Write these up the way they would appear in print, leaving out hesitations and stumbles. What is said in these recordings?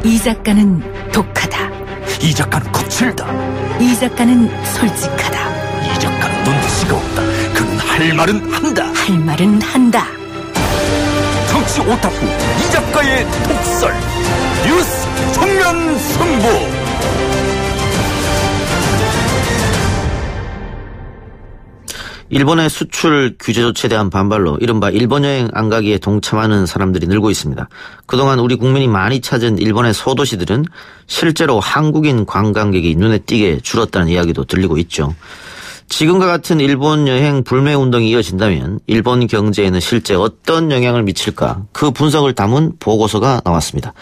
이 작가는 독하다. 이 작가는 거칠다. 이 작가는 솔직하다. 이 작가는 눈치가 없다. 그는 할 말은 한다. 할 말은 한다. 정치 오타쿠 이 작가의 독설. 뉴스 정면 승부. 일본의 수출 규제 조치에 대한 반발로 이른바 일본 여행 안 가기에 동참하는 사람들이 늘고 있습니다. 그동안 우리 국민이 많이 찾은 일본의 소도시들은 실제로 한국인 관광객이 눈에 띄게 줄었다는 이야기도 들리고 있죠. 지금과 같은 일본 여행 불매 운동이 이어진다면 일본 경제에는 실제 어떤 영향을 미칠까 그 분석을 담은 보고서가 나왔습니다.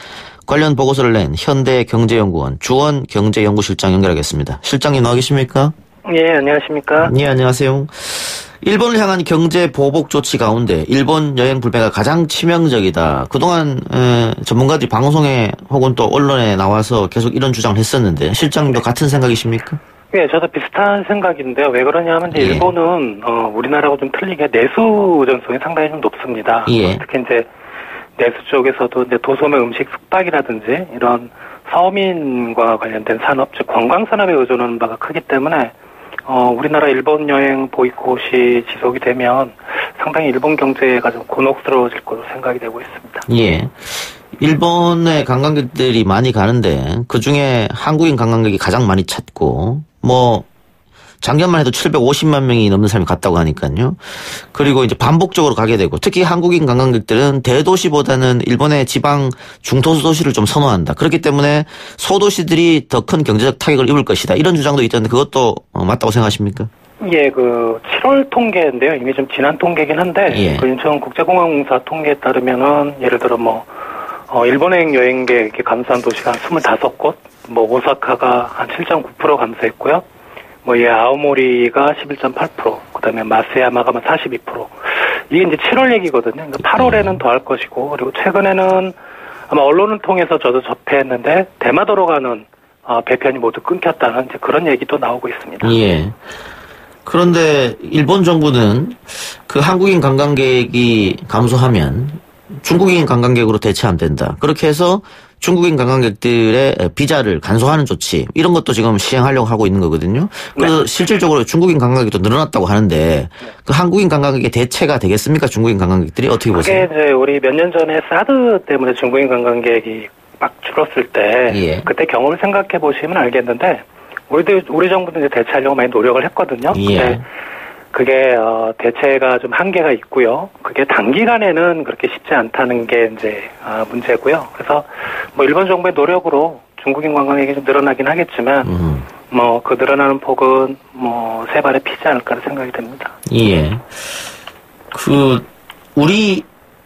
관련 보고서를 낸 현대경제연구원 주원 경제연구실장 연결하겠습니다. 실장님 나와 계십니까? 예, 안녕하십니까? 예, 안녕하세요. 일본을 향한 경제 보복 조치 가운데 일본 여행 불매가 가장 치명적이다. 그동안 전문가들이 방송에 혹은 또 언론에 나와서 계속 이런 주장을 했었는데 실장님도 같은 생각이십니까? 예, 저도 비슷한 생각인데요. 왜 그러냐면 이제 일본은 우리나라하고 좀 틀리게 내수 의존성이 상당히 좀 높습니다. 예. 특히 이제 내수 쪽에서도 이제 도소매 음식 숙박이라든지 이런 서민과 관련된 산업, 즉 관광 산업에 의존하는 바가 크기 때문에 우리나라 일본 여행 보이콧이 지속이 되면 상당히 일본 경제가 좀 곤혹스러워질 것으로 생각이 되고 있습니다. 예. 일본의 관광객들이 많이 가는데 그중에 한국인 관광객이 가장 많이 찾고 작년만 해도 750만 명이 넘는 사람이 갔다고 하니까요. 그리고 이제 반복적으로 가게 되고 특히 한국인 관광객들은 대도시보다는 일본의 지방 중소도 도시를 좀 선호한다. 그렇기 때문에 소도시들이 더 큰 경제적 타격을 입을 것이다. 이런 주장도 있던데 그것도 맞다고 생각하십니까? 예, 7월 통계인데요. 이미 좀 지난 통계긴 한데 그 인천국제공항공사 통계에 따르면은 예를 들어 일본행 여행객이 감소한 도시가 한 25곳, 오사카가 한 7.9% 감소했고요. 아오모리가 11.8%, 그 다음에 마스야마가 42%. 이게 이제 7월 얘기거든요. 그러니까 8월에는 더 할 것이고, 그리고 최근에는 아마 언론을 통해서 저도 접했는데, 대마도로 가는, 배편이 모두 끊겼다는 이제 그런 얘기도 나오고 있습니다. 예. 그런데 일본 정부는 그 한국인 관광객이 감소하면 중국인 관광객으로 대체하면 된다. 그렇게 해서 중국인 관광객들의 비자를 간소화하는 조치 이런 것도 지금 시행하려고 하고 있는 거거든요. 그래서 네. 실질적으로 중국인 관광객이 또 늘어났다고 하는데 그 한국인 관광객의 대체가 되겠습니까? 중국인 관광객들이 어떻게 보세요? 그게 이제 우리 몇 년 전에 사드 때문에 중국인 관광객이 막 줄었을 때 그때 경험을 생각해 보시면 알겠는데 우리 정부도 이제 대체하려고 많이 노력을 했거든요. 근데 그게 대체가 좀 한계가 있고요. 그게 단기간에는 그렇게 쉽지 않다는 게 이제 문제고요. 그래서 일본 정부의 노력으로 중국인 관광객이 좀 늘어나긴 하겠지만 그 늘어나는 폭은 세 발에 피지 않을까 생각이 됩니다. 예.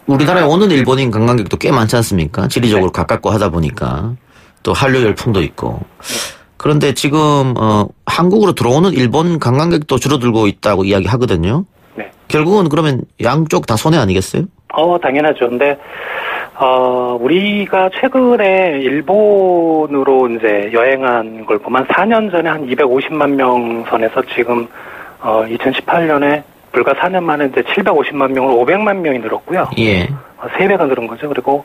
우리나라에 오는 일본인 관광객도 꽤 많지 않습니까? 지리적으로 가깝고 하다 보니까 또 한류 열풍도 있고. 그런데 지금 한국으로 들어오는 일본 관광객도 줄어들고 있다고 이야기하거든요. 네. 결국은 그러면 양쪽 다 손해 아니겠어요? 당연하죠. 근데 우리가 최근에 일본으로 이제 여행한 걸 보면 4년 전에 한 250만 명 선에서 지금 2018년에 불과 4년 만에 이제 750만 명으로 500만 명이 늘었고요. 예. 3배가 늘은 거죠. 그리고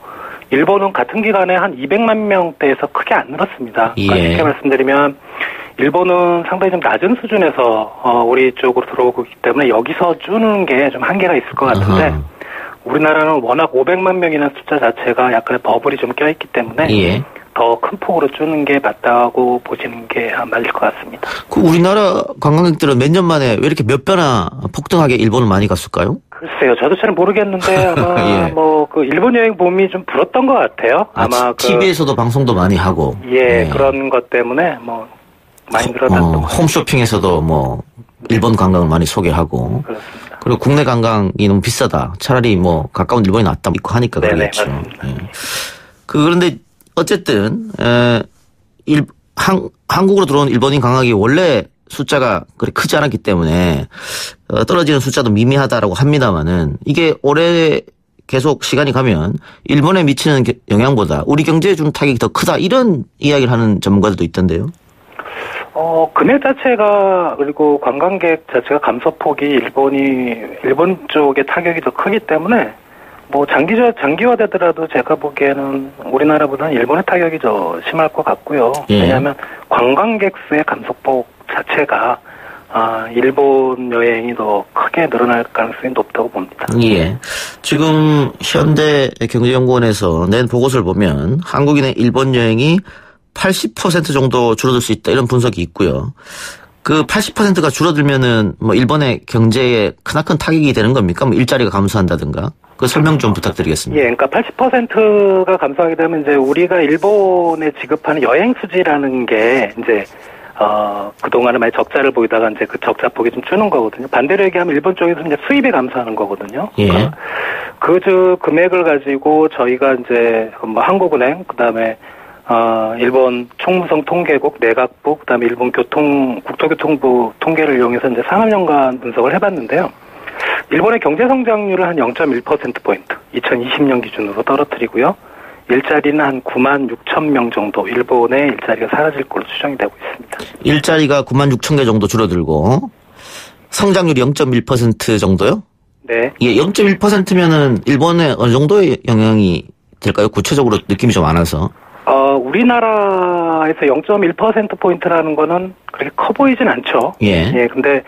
일본은 같은 기간에 한 200만 명대에서 크게 안 늘었습니다. 쉽게 말씀드리면 일본은 상당히 좀 낮은 수준에서 우리 쪽으로 들어오고 있기 때문에 여기서 주는 게 좀 한계가 있을 것 같은데 우리나라는 워낙 500만 명이라는 숫자 자체가 약간의 버블이 좀 껴있기 때문에 더 큰 폭으로 주는 게 맞다고 보시는 게 맞을 것 같습니다. 그 우리나라 관광객들은 몇 년 만에 왜 이렇게 몇 배나 폭등하게 일본을 많이 갔을까요? 글쎄요, 저도 잘 모르겠는데 아마 그 일본 여행 봄이 좀 불었던 것 같아요. 아마 TV에서도 방송도 많이 하고 그런 것 때문에 많이 늘어났던 것 같아요. 홈쇼핑에서도 일본 관광을 많이 소개하고 그렇습니다. 그리고 국내 관광이 너무 비싸다. 차라리 가까운 일본이 낫다 있고 하니까 그러겠죠. 그런데 어쨌든 한국으로 들어온 일본인 관광객이 원래 숫자가 그렇게 크지 않았기 때문에 떨어지는 숫자도 미미하다라고 합니다만은 이게 올해 계속 시간이 가면 일본에 미치는 영향보다 우리 경제에 주는 타격이 더 크다 이런 이야기를 하는 전문가들도 있던데요. 금액 자체가 그리고 관광객 자체가 감소폭이 일본 쪽의 타격이 더 크기 때문에 뭐 장기화되더라도 제가 보기에는 우리나라보다는 일본의 타격이 더 심할 것 같고요. 예. 왜냐하면 관광객 수의 감소폭 자체가 일본 여행이 더 크게 늘어날 가능성이 높다고 봅니다. 예. 지금 현대경제연구원에서 낸 보고서를 보면 한국인의 일본 여행이 80% 정도 줄어들 수 있다 이런 분석이 있고요. 그 80%가 줄어들면은 뭐 일본의 경제에 크나큰 타격이 되는 겁니까? 뭐 일자리가 감소한다든가. 그 설명 좀 부탁드리겠습니다. 예, 그러니까 80%가 감소하게 되면 이제 우리가 일본에 지급하는 여행 수지라는 게 이제 그동안에 많이 적자를 보이다가 이제 그 적자 폭이 좀 주는 거거든요. 반대로 얘기하면 일본 쪽에서 이제 수입이 감소하는 거거든요. 예. 그러니까 그 금액을 가지고 저희가 이제 뭐 한국은행, 그 다음에 일본 총무성 통계국, 내각부, 그 다음에 일본 국토교통부 통계를 이용해서 이제 3년간 분석을 해봤는데요. 일본의 경제 성장률을 한 0.1%포인트, 2020년 기준으로 떨어뜨리고요. 일자리는 한 9만 6천 명 정도 일본의 일자리가 사라질 걸로 추정이 되고 있습니다. 일자리가 9만 6천 개 정도 줄어들고 성장률이 0.1% 정도요? 네. 예, 0.1%면은 일본에 어느 정도의 영향이 될까요? 구체적으로 느낌이 좀 안 와서. 우리나라에서 0.1%포인트라는 거는 그렇게 커 보이진 않죠. 예. 예, 근데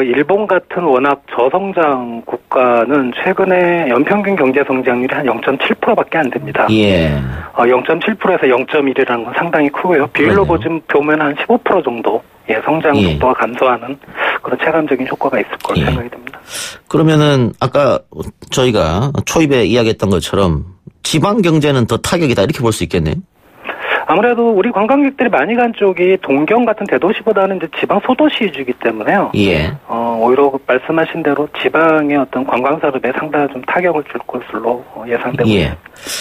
일본 같은 워낙 저성장 국가는 최근에 연평균 경제 성장률이 한 0.7%밖에 안 됩니다. 예. 0.7%에서 0.1이라는 건 상당히 크고요. 비율로 보면 한 15% 정도 성장 속도가 감소하는 그런 체감적인 효과가 있을 거로 생각이 됩니다. 그러면은 아까 저희가 초입에 이야기했던 것처럼 지방 경제는 더 타격이다 이렇게 볼 수 있겠네요. 아무래도 우리 관광객들이 많이 간 쪽이 동경 같은 대도시보다는 이제 지방 소도시 위주이기 때문에요. 예. 오히려 말씀하신 대로 지방의 어떤 관광 산업에 상당히 좀 타격을 줄 것으로 예상되고 있습니다.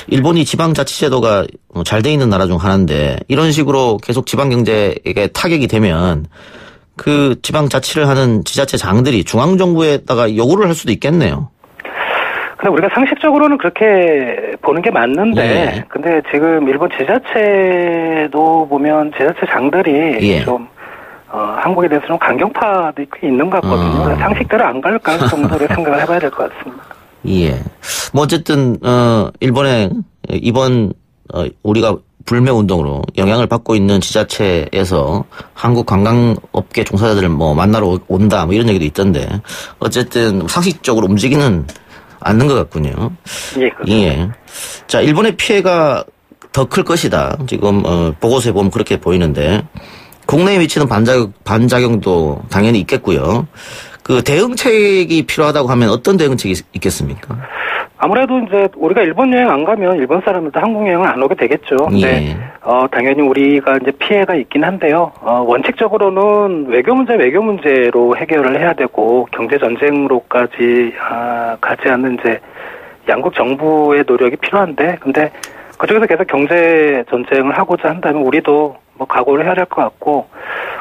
일본이 지방자치제도가 잘 돼 있는 나라 중 하나인데 이런 식으로 계속 지방 경제에 타격이 되면 그 지방자치를 하는 지자체장들이 중앙정부에다가 요구를 할 수도 있겠네요. 근데 우리가 상식적으로는 그렇게 보는 게 맞는데, 근데 지금 일본 지자체도 보면 지자체장들이 좀, 한국에 대해서 좀 강경파도 꽤 있는 것 같거든요. 상식대로 안 갈 정도로 생각을 해봐야 될 것 같습니다. 예. 뭐 어쨌든, 이번, 우리가 불매 운동으로 영향을 받고 있는 지자체에서 한국 관광업계 종사자들을 뭐 만나러 온다, 뭐 이런 얘기도 있던데, 어쨌든 상식적으로 움직이는 않는 것 같군요. 예, 그렇죠. 예. 자, 일본의 피해가 더 클 것이다. 지금, 보고서에 보면 그렇게 보이는데, 국내에 미치는 반작용도 당연히 있겠고요. 그 대응책이 필요하다고 하면 어떤 대응책이 있겠습니까? 아무래도 이제 우리가 일본 여행 안 가면 일본 사람들도 한국 여행을 안 오게 되겠죠. 근데 당연히 우리가 이제 피해가 있긴 한데요. 원칙적으로는 외교 문제로 해결을 해야 되고 경제 전쟁으로까지 가지 않는 이제 양국 정부의 노력이 필요한데, 근데 그쪽에서 계속 경제 전쟁을 하고자 한다면 우리도 뭐 각오를 해야 될 것 같고,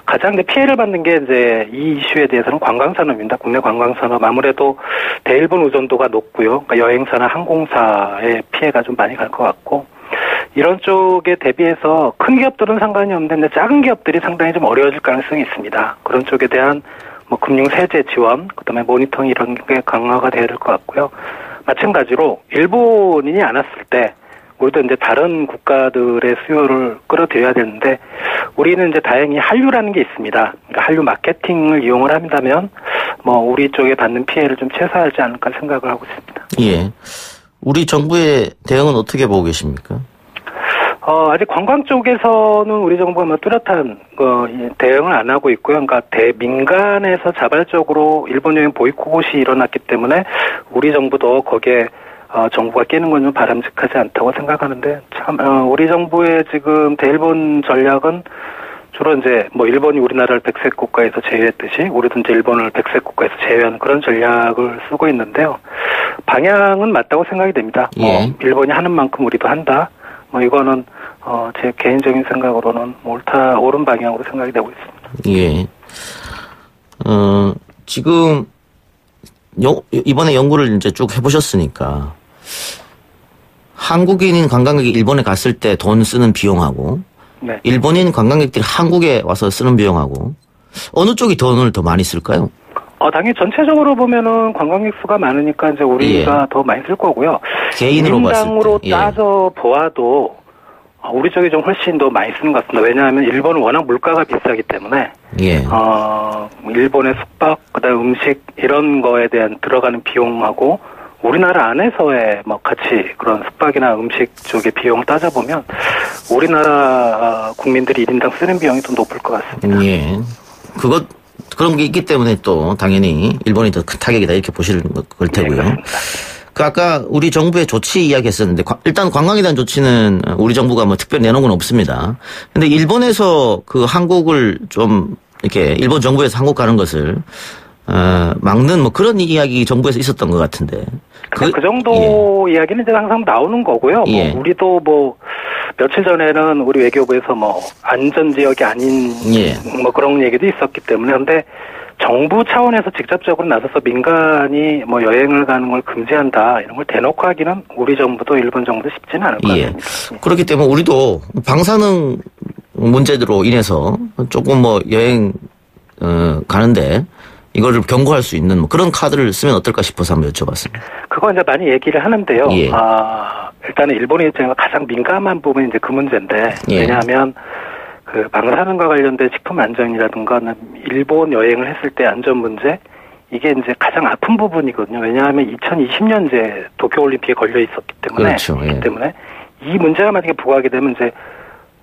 가장 이제 피해를 받는 게 이제 이 이슈에 대해서는 관광산업입니다. 국내 관광산업 아무래도 대일본 의존도가 높고요. 그러니까 여행사나 항공사의 피해가 좀 많이 갈 것 같고, 이런 쪽에 대비해서 큰 기업들은 상관이 없는데 작은 기업들이 상당히 좀 어려워질 가능성이 있습니다. 그런 쪽에 대한 뭐 금융 세제 지원, 그다음에 모니터링 이런 게 강화가 돼야 될 것 같고요. 마찬가지로 일본인이 안 왔을 때 우리도 이제 다른 국가들의 수요를 끌어들여야 되는데, 우리는 이제 다행히 한류라는 게 있습니다. 그러니까 한류 마케팅을 이용을 한다면 뭐 우리 쪽에 받는 피해를 좀 최소화하지 않을까 생각을 하고 있습니다. 예. 우리 정부의 대응은 어떻게 보고 계십니까? 아직 관광 쪽에서는 우리 정부가 뭐 뚜렷한 대응을 안 하고 있고요. 그러니까 대민간에서 자발적으로 일본 여행 보이콧이 일어났기 때문에 우리 정부도 거기에 정부가 끼는 건 좀 바람직하지 않다고 생각하는데, 참 우리 정부의 지금 대일본 전략은 주로 이제 뭐 일본이 우리나라를 백색 국가에서 제외했듯이 우리도 이제 일본을 백색 국가에서 제외하는 그런 전략을 쓰고 있는데요. 방향은 맞다고 생각이 됩니다. 뭐 일본이 하는 만큼 우리도 한다. 뭐 이거는 제 개인적인 생각으로는 옳은 방향으로 생각이 되고 있습니다. 예. 지금 이번에 연구를 이제 쭉 해보셨으니까 한국인인 관광객이 일본에 갔을 때 돈 쓰는 비용하고 일본인 관광객들이 한국에 와서 쓰는 비용하고 어느 쪽이 돈을 더 많이 쓸까요? 당연히 전체적으로 보면은 관광객 수가 많으니까 이제 우리가 더 많이 쓸 거고요. 개인으로 봤을 때. 인당으로 따져 보아도 우리 쪽이 좀 훨씬 더 많이 쓰는 것 같습니다. 왜냐하면 일본은 워낙 물가가 비싸기 때문에 일본의 숙박, 그다음에 음식 이런 거에 대한 들어가는 비용하고 우리나라 안에서의 뭐 같이 그런 숙박이나 음식 쪽의 비용을 따져보면 우리나라 국민들이 1인당 쓰는 비용이 더 높을 것 같습니다. 예. 그런 게 있기 때문에 또 당연히 일본이 더 큰 타격이다 이렇게 보실 걸 테고요. 네, 그 아까 우리 정부의 조치 이야기했었는데 일단 관광에 대한 조치는 우리 정부가 뭐 특별히 내놓은 건 없습니다. 근데 일본에서 그 한국을 좀 이렇게 일본 정부에서 한국 가는 것을 막는 뭐 그런 이야기 정부에서 있었던 것 같은데. 그 정도 이야기는 이제 항상 나오는 거고요. 뭐 우리도 뭐 며칠 전에는 우리 외교부에서 뭐 안전 지역이 아닌 뭐 그런 얘기도 있었기 때문에 근데 정부 차원에서 직접적으로 나서서 민간이 뭐 여행을 가는 걸 금지한다 이런 걸 대놓고 하기는 우리 정부도 일본 정부도 쉽지는 않을 것 같습니다. 그렇기 때문에 우리도 방사능 문제로 인해서 조금 뭐 여행 가는데 이거를 경고할 수 있는 뭐 그런 카드를 쓰면 어떨까 싶어서 한번 여쭤봤습니다. 그거 이제 많이 얘기를 하는데요. 일단은 일본의 입장에서 가장 민감한 부분이 이제 그 문제인데 왜냐하면 그 방사능과 관련된 식품 안전이라든가 일본 여행을 했을 때 안전 문제 이게 이제 가장 아픈 부분이거든요. 왜냐하면 2020년제 도쿄올림픽에 걸려 있었기 때문에 그렇기 때문에 이 문제가 만약에 부과하게 되면 이제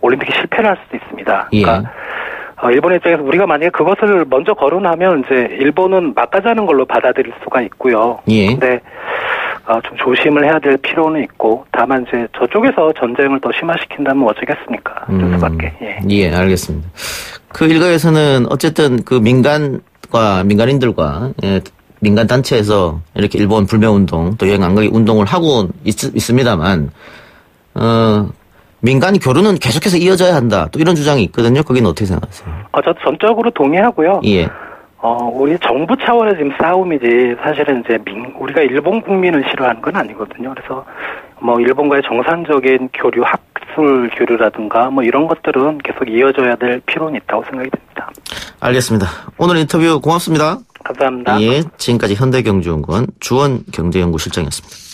올림픽이 실패를 할 수도 있습니다. 그러니까 일본의 입장에서 우리가 만약에 그것을 먼저 거론하면 이제 일본은 막가자는 걸로 받아들일 수가 있고요. 근데 좀 조심을 해야 될 필요는 있고 다만 이제 저쪽에서 전쟁을 더 심화시킨다면 어쩌겠습니까? 될 수밖에. 알겠습니다. 그 일각에서는 어쨌든 그 민간인들과 민간 단체에서 이렇게 일본 불매운동 또 여행 안 가기 운동을 하고 있습니다만 민간 교류는 계속해서 이어져야 한다. 또 이런 주장이 있거든요. 거기는 어떻게 생각하세요? 저도 전적으로 동의하고요. 우리 정부 차원의 지금 싸움이지 사실은 이제 우리가 일본 국민을 싫어하는 건 아니거든요. 그래서 뭐 일본과의 정상적인 교류, 학술 교류라든가 뭐 이런 것들은 계속 이어져야 될 필요는 있다고 생각이 듭니다. 알겠습니다. 오늘 인터뷰 고맙습니다. 감사합니다. 지금까지 현대경제연구원 주원 경제연구실장이었습니다.